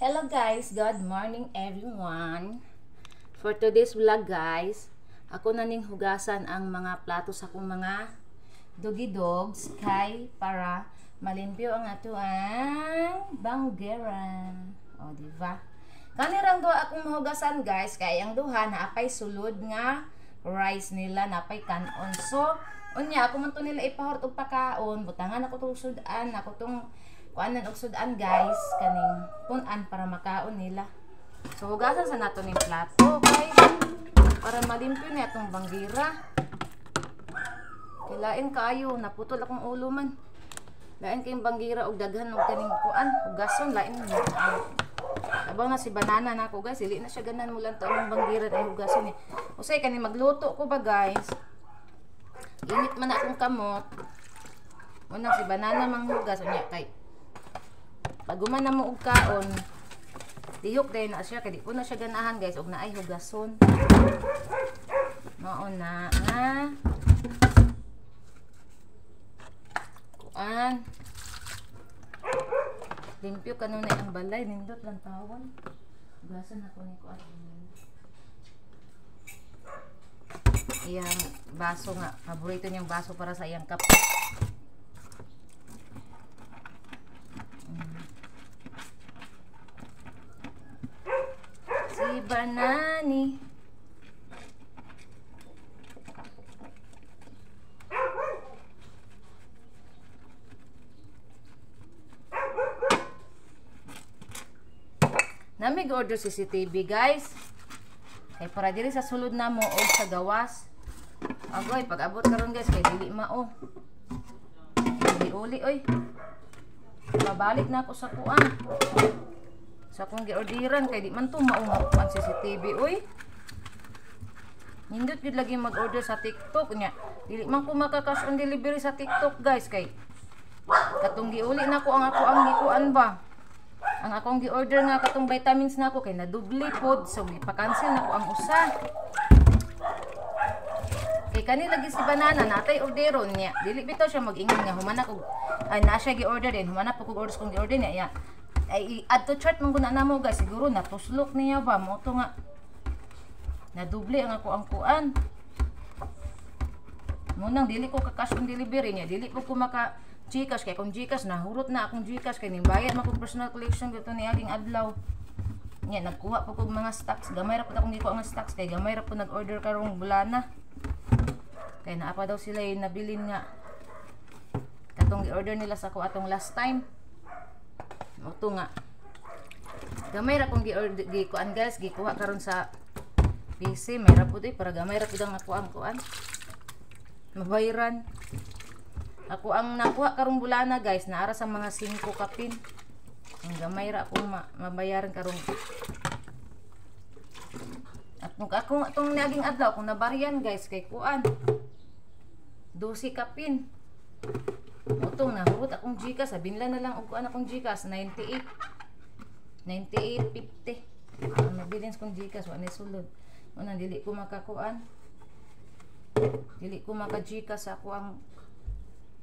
Hello guys, good morning everyone. For today's vlog guys, ako na ning hugasan ang mga plato sa akong mga doggy dogs kay para malimpyo ang ato ang banggera. O diba? Kanirang duha akong mahugasan guys kay ang duha naapay sulod nga rice nila napay kanon. So, unya ako man to nila ipahort og pakaon, butangan ako tong sudan, ako tong kuanan og sudan guys kaning punan para makaon nila. So hugasan sa nato ning plato okay para malimpyo ni atong bangira. Kilain kayo naputol akong ulo man. Lain kay bangira og daghan og kaning kuan hugason lain ni. Abang na si banana nako guys, dili na siya ganan mulan to ang bangira ay hugason ni. Usay kani magluto ko ba guys. Init man akong kamot. Unang si banana manghugas unya kay pag guman na mo og kaon, tihok dahil na siya, kaya di ko na siya ganahan guys, og naay hugason. Mao na nga. Kuan. Limpyo kanunay ang balay, nindot lang tawon. Hugasan ako ni kuan. Iyang baso nga, paborito niyang baso para sa iyang kape. Si Banani. Namig order CCTV guys. Kay para diri sa sulod na mo o sa gawas. Agoy pag abot karon guys kay dili mao. Dili uli oy. Babalik na ako sa kuan. Sa akong gi-orderan kay di man to maunga ang CCTV oy. Nindot gid lagi mag-order sa TikTok nya. Dili man ko maka-cash on delivery sa TikTok guys kay katong giuli nako ang ako ang gikuan ba. Ang akong gi-order nga katong vitamins nako kay nadubli pod so gipa-cancel nako ang usa. Kay kani lagi si banana natay orderon niya. Dili bitaw siya mag-ingon nga humana ko na siya gi-order din. Humana po kog orders kong gi-order niya. Ay add to chart mong guna na mo guys, siguro natuslok niya ba mo to nga nadubli ang ako ang kuan. Munang dili ko ka-cash on delivery niya, dili ko maka Gcash kay kung Gcash nahurot na akong Gcash kay ning bayad man kog personal collection gito ni aging adlaw. Nya nagkuha po kog mga stocks, gamay ra pud akong gikuha nga stocks kay gamay ra pud nag-order karong bulana. Kay naa pa daw sila nabilin nga katong gi-order nila sa ko atong last time. Ito nga gamay ra kung gikuan guys gikuha karon sa PC may ra pud para gamay ra pud ang ako ang kuan mabayaran ako ang nakuha karong bulana guys naara sa mga 5 kapin ang gamay ra akong mabayaran karong at kung ako atong naging adlaw kung nabarian guys kay kuan 12 kapin utong nahurot akong Gcash, sabinlan na lang og kuan akong Gcash 98.50. Ang nabilins kong Gcash wa ni sulod. Una dili ko makakuan. Dili ko maka Gcash ako ang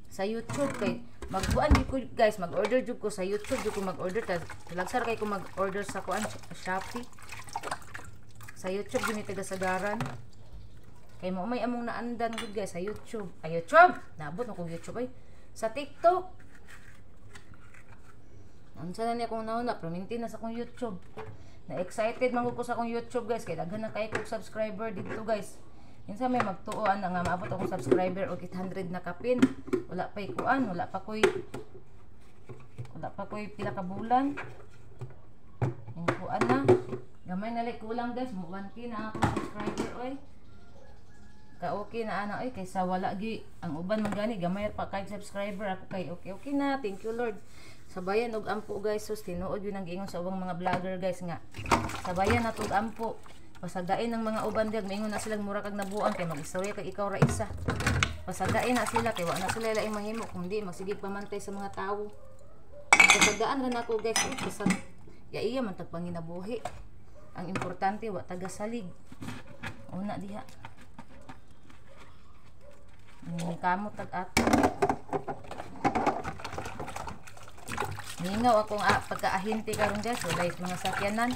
sa YouTube kay magkuan di ko guys, mag-order jud ko sa YouTube jud ko mag-order ta. Lagsar kay ko mag-order sa kuan Shopee. Sa YouTube gini taga-sagaran. Kay mo may among naandan gud guys sa YouTube. Ay YouTube, naabot na ko YouTube ay. Sa TikTok. Ansa na niya kung nauna, perminti na sa akong YouTube. Na-excited man ko sa akong YouTube guys. Kaya daghan na kayo kong subscriber dito guys. Minsan may magtuoan na nga maabot akong subscriber o 800 na kapin. Wala pa'y kuan, wala pa ko'y pila ka bulan. Yung kuan na. Gamay na like kulang guys. 1K na akong subscriber oy. Ka-okay na ana oy kaysa wala gi ang uban man gani gamay pa kay subscriber ako kay okay na thank you Lord sabayan og ampo guys sus tinuod yun ang giingon sa ubang mga vlogger guys nga sabayan na tug ampo pasagain ng mga uban diag maingon na silang mura kag nabuang kay mag-istorya kay ikaw ra isa pasagain na sila kay wa na sila laing mahimo kundi magsigig pamantay sa mga tawo pasagaan ra nako guys pasag ya iya man tag panginabuhi ang importante wa taga salig una diha. Kamot tag ato. Ningaw akong pagka-ahinti karon guys, wala mga sakyanan.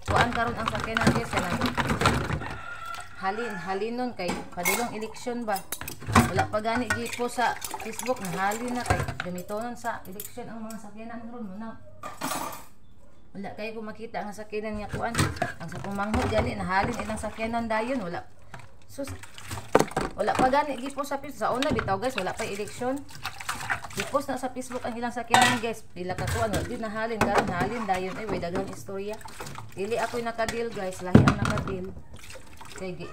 Kuan karon ang sakyanan guys kanang halinon kay padulong eleksyon ba. Wala pa gani gipo sa Facebook na halin na kay gamitonon sa eleksyon ang mga sakyanan ron mo na. Wala kay ko makita ang sakyanan nga kuan. Ang sa pumanghod gani nahalin ilang sakyanan dayon wala. Sus wala pa gani gipo sa Facebook. Sa una bitaw guys, wala pa eleksyon. Gipost na sa Facebook ang ilang sakyanan guys. Pila ka kuan wala din nahalin karon halin dayon ay way daghang istorya. Dili ako'y nakadil guys, lahi ang nakadil. Sige,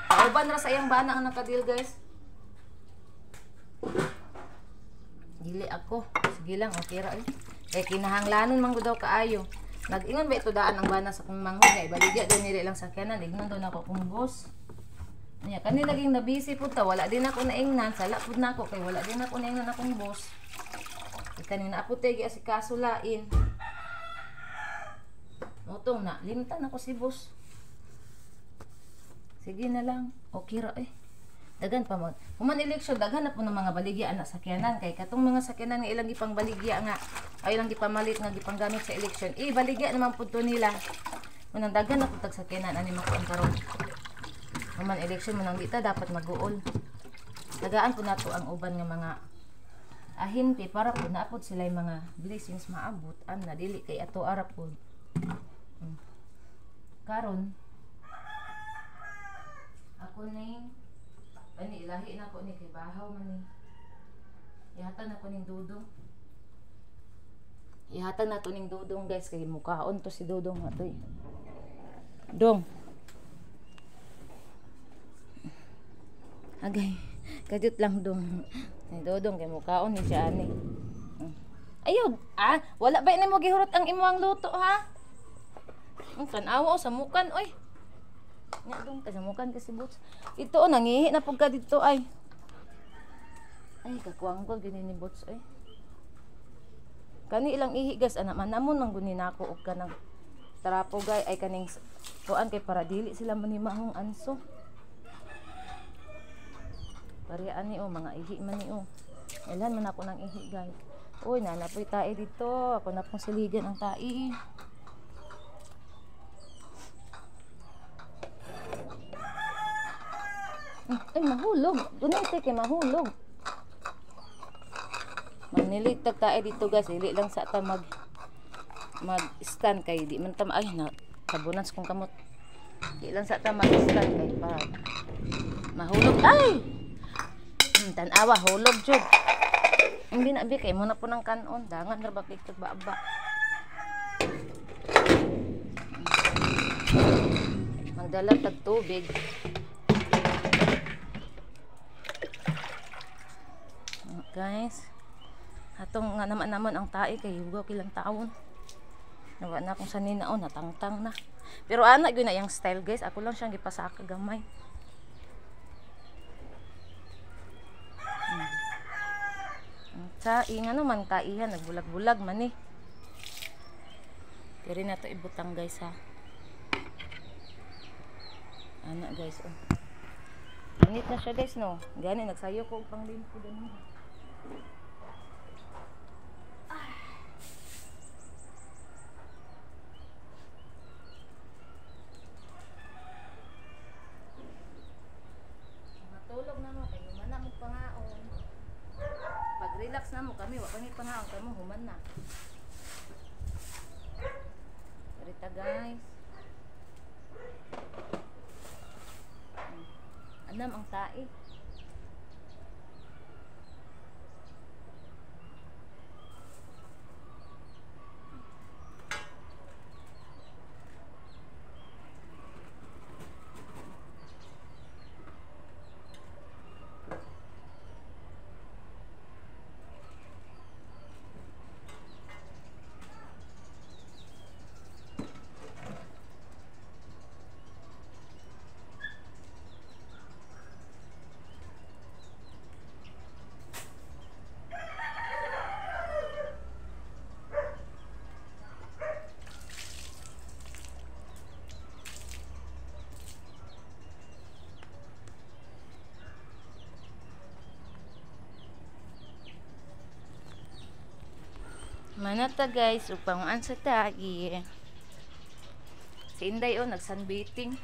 pauban ra sa iyang bana ang nakadil guys. Dili ako. Sige lang, okay ra eh. Kaya kinahanglanon man daw kaayo. Nag-ingon ba ito daan ang bana sa kong manghod nga ibaligya din nila lang sakyanan. Ignon daw nako kung boss. Nya kani laging nabisi pud ta, wala din ako naingnan, sala pud nako kay wala din ako naingnan akong boss. Kanina ako tegi asikaso lain. Motong na, limtan ako si boss. Sige na lang, okay ra eh. Dagan pa mag. Human election daghan na po ng mga baligya na sakyanan kay katong mga sakyanan nga ilang gipang baligya nga ay ilang gipamalit nga gipanggamit sa election. Baligya naman pud to nila. Munang daghan na pud tag sakyanan ani makuan karon. Human election man ang dita dapat mag-uol. Tagaan po nato ang uban nga mga ahinti para po naapod sila yung mga blessings maabot an na dili kay ato ara po. Karon ako ning ani ilahi na ko ni kay bahaw man ni. Ihatag na ko ning dudong. Ihatag na to ning dudong guys kay mukhaon to si dudong atoy. Dong. Agay, kadit lang dong. Ni dudong kay mukhaon ni siya ani. Ayun, wala ba ini mo gihurot ang imong luto ha? Tanawa sa mukan oy. Nya dong kasamukan kasi boots. Ito nangihi na pugka dito ay. Ay kakuanggol gini ni boots ay. Kani ilang ihi guys anak manamon man guni nako og kanang tarapo gay ay kaning kuan kay para dili sila manimahong anso. Parian ni mga ihi man ni Ilan man ako nang ihi guys. Uy nanapoy tae dito. Ako na pong siligan ang tae. Ay mahulog. Dunay kay mahulog. Manilitag tae dito guys. Dili lang sa ta mag stand kay di man ta ay na tabunan kong kamot. Di lang sa ta mag stand kay pa mahulog ay. Tanawa hulog jud. Hindi na bi kay mo na po ng kanon. Dangan ra ba kay tagbaaba. Magdala tag tubig. Guys, atong nga naman ang tae kay hugaw kilang taon. Nawa na akong saninaon natangtang na. Pero ana gyud na yang style guys. Ako lang siyang gipasaka gamay. Sa inga naman taihan nagbulag-bulag man eh. Pero na to ibutang guys ha. Ana guys oh. Init na siya guys no. Gani nagsayo ko pang limpo din. Matulog na mo kay human na mo pangaon. Pag relax na mo kami, wa kami pangaon kay mo human na. Rita guys. Anam ang tae. Ano ta guys, upangan sa tagi. Si Inday oh, nag-sunbathing.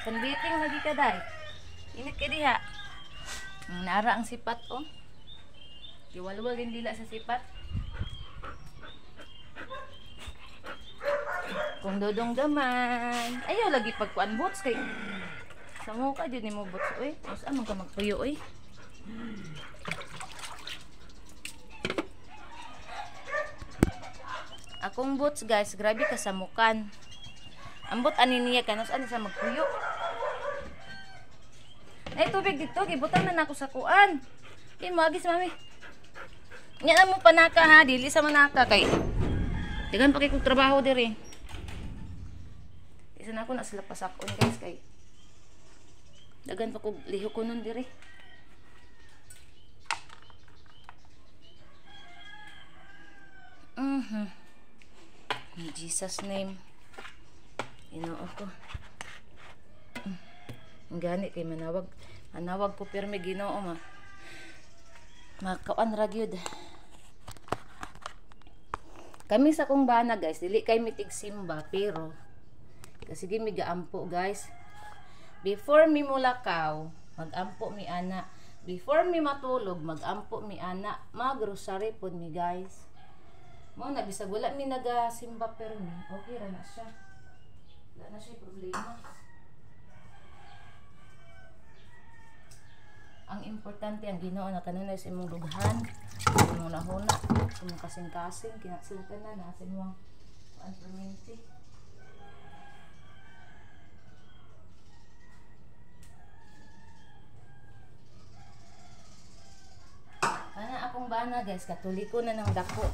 Sunbathing lagi ka day. Init ka diha. Nara ang sipat oh. Iwalwal din dila sa sipat. Kung dodong gaman. Ayaw lagi pagkuan boots kay sa mukha din mo boots oy. Asa man ka magpuyo oy. Akong boots guys, grabe ka sa mukan. Ambot ani niya kanos ani sa magpuyo. Ay tubig dito, gibutan na nako sa kuan. Kay magis mami. Nya na mo panaka ha, dili sa manaka kay. Digan pa kay kog trabaho diri. Isa na ako na sila pasakon guys kay. Dagan pa kog liho ko nun diri. In Jesus name. Inoo ko. Gani kay manawag ko pirmi Ginoo ma. Makaon ra gyud. Kami sa kong bana guys, dili kay mitig simba pero kasi gi mi gaampo guys. Before mi mulakaw, magampo mi ana. Before mi matulog, magampo mi ana. Mag-grocery pod mi guys. Mo na bisag wala mi nagasimba pero ni okay ra na siya. Wala na siya problema. Ang importante ang Ginoo na kanunay sa imong dughan, imong nahuna, imong kasing-kasing kinasilatan na sa imong permanente. Kana akong bana guys, katuliko na ng dako.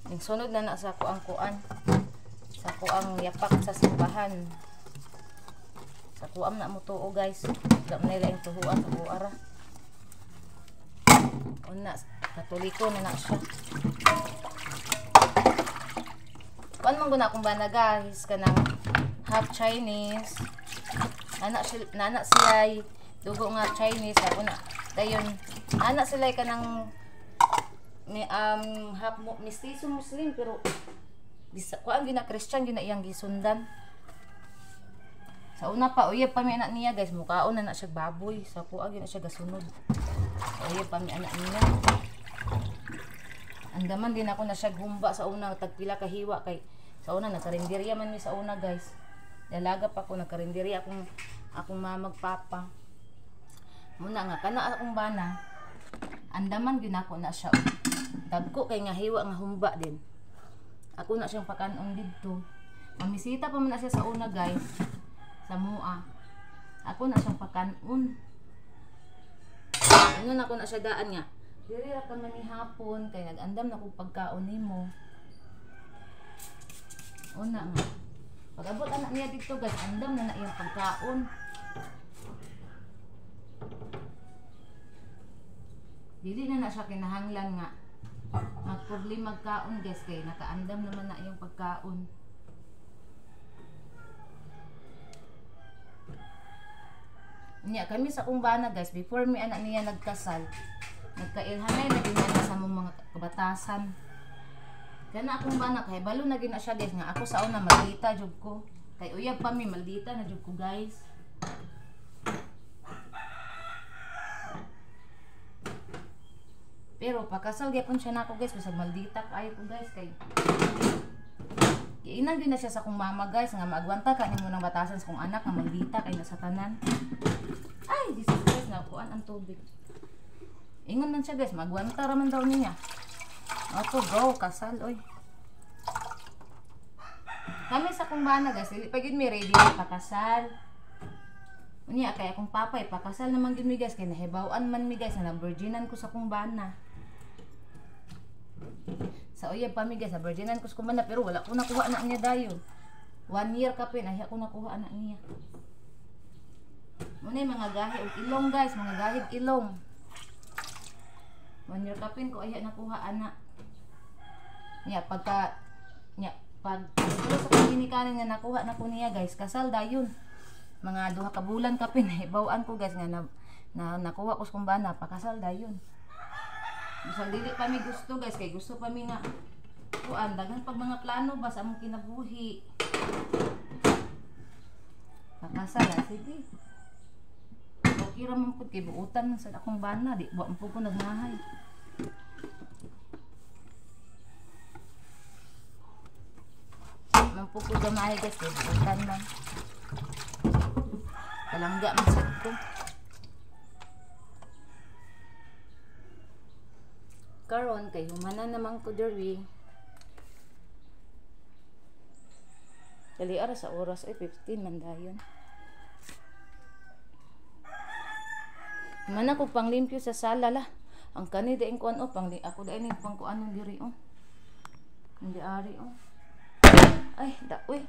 Yung sunod na sa ko ang kuan. Sa ko ang yapak sa simbahan. Sa kuam na mo tuo guys. Dam na lang tuhuan sa kuara. Una katoliko na siya. Kuan man guna akong bana guys kanang half Chinese. Nana sila dugo nga Chinese ako na. Dayon anak sila kanang half mestizo Muslim pero bisa ko ang gina Christian gina iyang gisundan. Sa una pa uyab pa mi anak niya guys, mukaon na siya baboy. Sa kuha gina siya gasunod. Uyab pa mi anak niya. Andaman din ako na siya gumba sa una tagpila ka hiwa kay sa una nagkarinderya man mi sa una guys. Dalaga pa ko nagkarinderya akong mamagpapa. Muna nga kana akong bana. Andaman gyud ako na siya. Dagko kay nga hiwa nga humba din. Ako na siyang pakanon didto. Mamisita pa man na siya sa una guys. Sa mua. Ako na siyang pakanon. Ingon ako na siya daan nga. Diri ra ka man ni hapon kay nag-andam na kog pagkaon nimo. Una nga. Pag-abot anak niya dito guys, andam na iyang pagkaon. Dili na siya kinahanglan nga magproblema magkaon guys kay nakaandam naman na iyong pagkaon. Nya kami sa kumbana guys, before mi anak niya nagkasal, nagkailhanay na din na sa mga kabatasan. Kana akong bana kay balo na gid na siya guys nga ako sa una maldita jud ko. Kay uyab pa mi maldita na jud ko guys. Pero pakasal gyapon siya nako guys, bisag maldita kaayo ko guys kay giinang gyud na siya sa kong mama guys nga maagwanta ka nimo ng batasan sa kong anak nga maldita kay nasa tanan. Ay, Jesus Christ na kuan ang tubig. Ingon man siya guys, magwanta ra man daw niya. Ako go kasal oy. Kami sa kong bana guys, dili pa gyud mi ready na pakasal. Unya kay akong papa pakasal naman gyud mi guys kay nahibaw-an man mi guys na virginan ko sa kong bana. Sa uyab pa mi guys, sa virginan ko sa kong bana pero wala ko nakuha anak niya dayon. 1 year ka pin ay ako nakuha anak niya. Muna mga gahi og ilong guys, mga gahid ilong. 1 year ka pin ko ay nakuha anak. Nya pag sa kaninikanin nga nakuha na ko niya guys, kasal dayon. Mga 2 ka bulan ka pin hibaw-an ko guys nga nakuha ko sa kong bana pakasal dayon. Bisag dili pa mi gusto guys kay gusto pa mi nga Kuan, dagan pag mga plano ba sa among kinabuhi. Pakasala, sige. Okay ra man pud kay buutan man sa akong bana, di wa man pud ko nagmahay. Man pud ko gamahay guys, kay buutan man. Kalangga man sad ko. Karon kay humanan naman ko diri. Dali ara sa oras ay 15 man dayon. Mana ko panglimpyo sa sala la. Ang kani daing kuan o pang ako daing ni pang kuan ng diri o. Hindi ari o. Ay, da uy.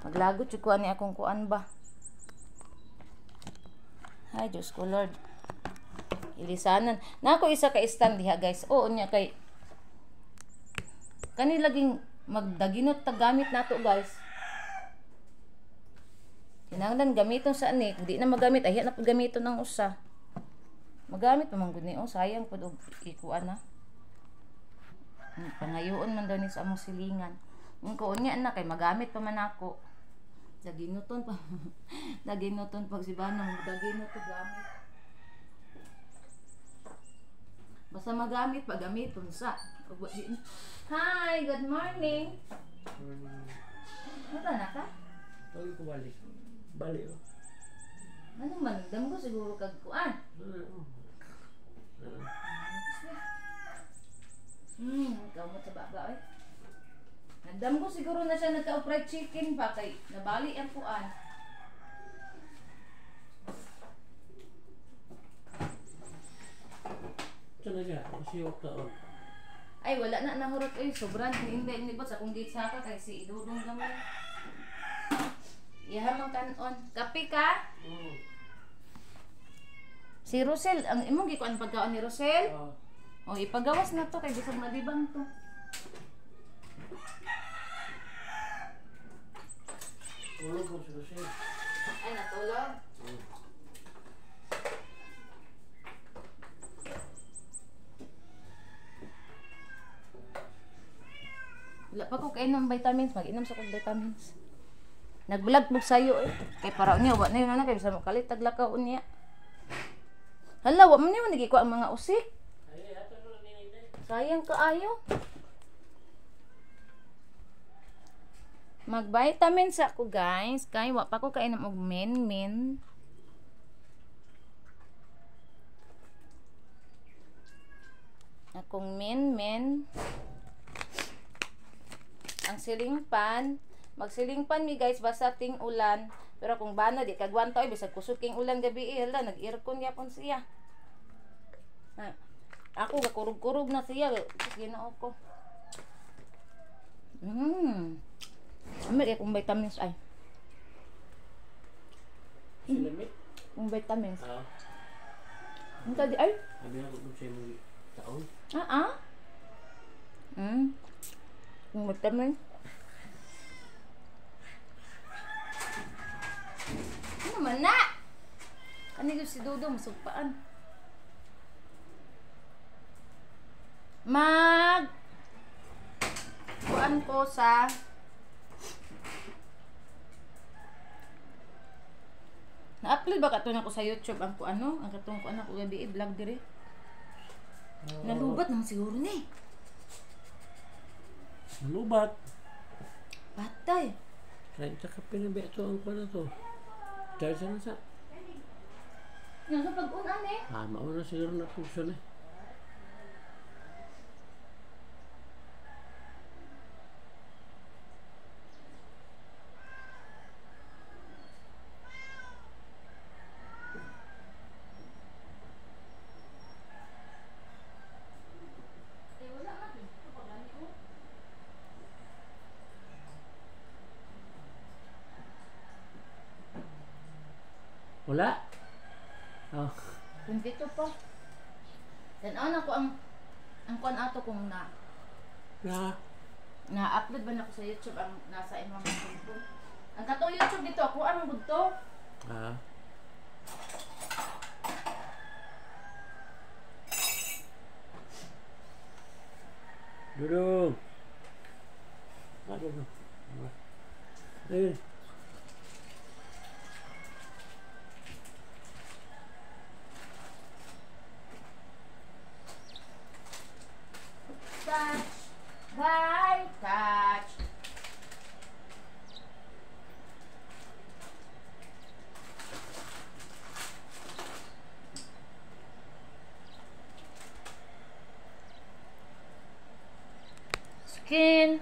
Maglagot jud kuan ni akong kuan ba. Ay, Diyos ko Lord. Ilisanan. Na ako isa ka stand diha guys. Oo nya kay kani laging magdaginot ta gamit nato guys. Kinahanglan gamiton sa ani, di na magamit ay na pud gamiton ng usa. Magamit pa man gud ni sayang pud og ikuan na. Pangayoon man daw ni sa among silingan. Ko unya na kay magamit pa man ako. Daginuton pa. Daginuton pag si Bana daginot to gamit. Basta magamit pagamiton sa. Hi, good morning. Ano na ka? Tawag ko balik. Balik oh. Ano man, dam ko siguro kag kuan. Kamot sa baba eh. Nagdam ko siguro na siya nagka-fried chicken pa kay nabali ang kuan. Talaga, kasi yung taon. Ay wala na nahurot eh, sobrang hindi ba sa kung di sa ka kay si idudong gamay. Ihamang kanon. Kape ka? Si Rosel, ang imong gikuan pagkaon ni Rosel? O ipagawas na to kay bisag malibang to. Tulog mo si Rosel. Ay natulog. Wala pa ko kainom vitamins, mag-inom sa kong vitamins. Nag-vlog mo sa'yo eh. Kay para niya, wala na yun na, kaya bisa makalit, taglakaw niya. Hala, wala mo niya, nagikuha ang mga usik. Sayang kaayo. Mag-vitamins ako guys. Kaya wala pa ko kainom og men. Akong men. Ang silingpan. Magsilingpan mi guys basta ting ulan. Pero kung bana di kagwanto ay bisag kusuking ulan gabi hala nag-aircon gyapon siya. Ako gakurog-kurog na siya. Ginoo ko. Amir kung vitamins ay. Silamit? Kung vitamins. Ang tadi ay? Sabi na kung siya mong taon. Kung vitamins. Ano man na? Kanino si Dodo masugpaan. Kuan ko sa na-upload ba kato na ko sa YouTube ang kuano, ang katong kuan ako gabi i-vlog dire. Nalubat naman siguro ni. Nalubat. Patay. Kaya ka pinabeto ang kuan na to. Charge na sa. Nga sa pag-unan eh. Mauna siguro na function eh. Wala? Oh. 22 pa. Tanaw na ko ang kuan ato kung na-upload ba na ko sa YouTube ang nasa imong cellphone. Ang katong YouTube dito ako ang gudto. Dudong. Ano no? Ayun. Touch by touch. Skin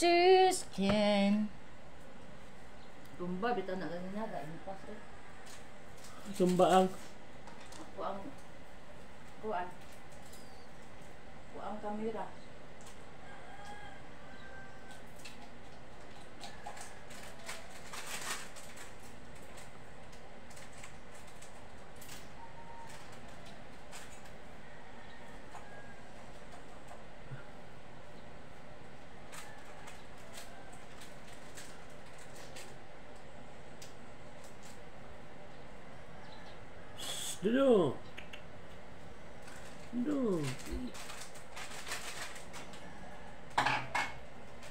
to skin. Tumba, bitaw na ganun na. Impas eh. Sumbaang. Ako ang... Kuan. Ako ang kamera. Dito. Dito.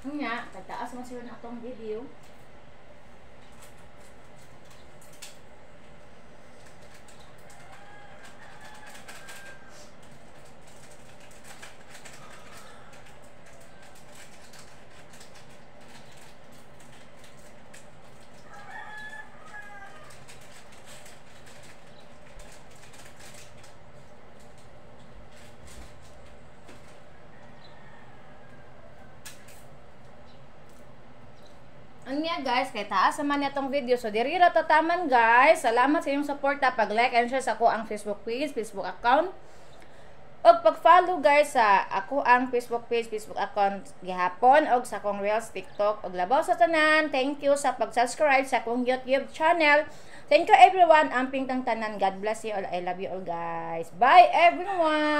Nga, tagtaas mo sila na itong video. Anya guys, kay taas naman itong video. So, diri ra tataman guys. Salamat sa inyong suporta. Pag-like and share sa ako ang Facebook page, Facebook account. O pag-follow guys sa ako ang Facebook page, Facebook account gihapon. O sa akong Reels, TikTok. O labaw sa tanan. Thank you sa pag-subscribe sa akong YouTube channel. Thank you everyone. Amping tang tanan. God bless you all. I love you all guys. Bye everyone!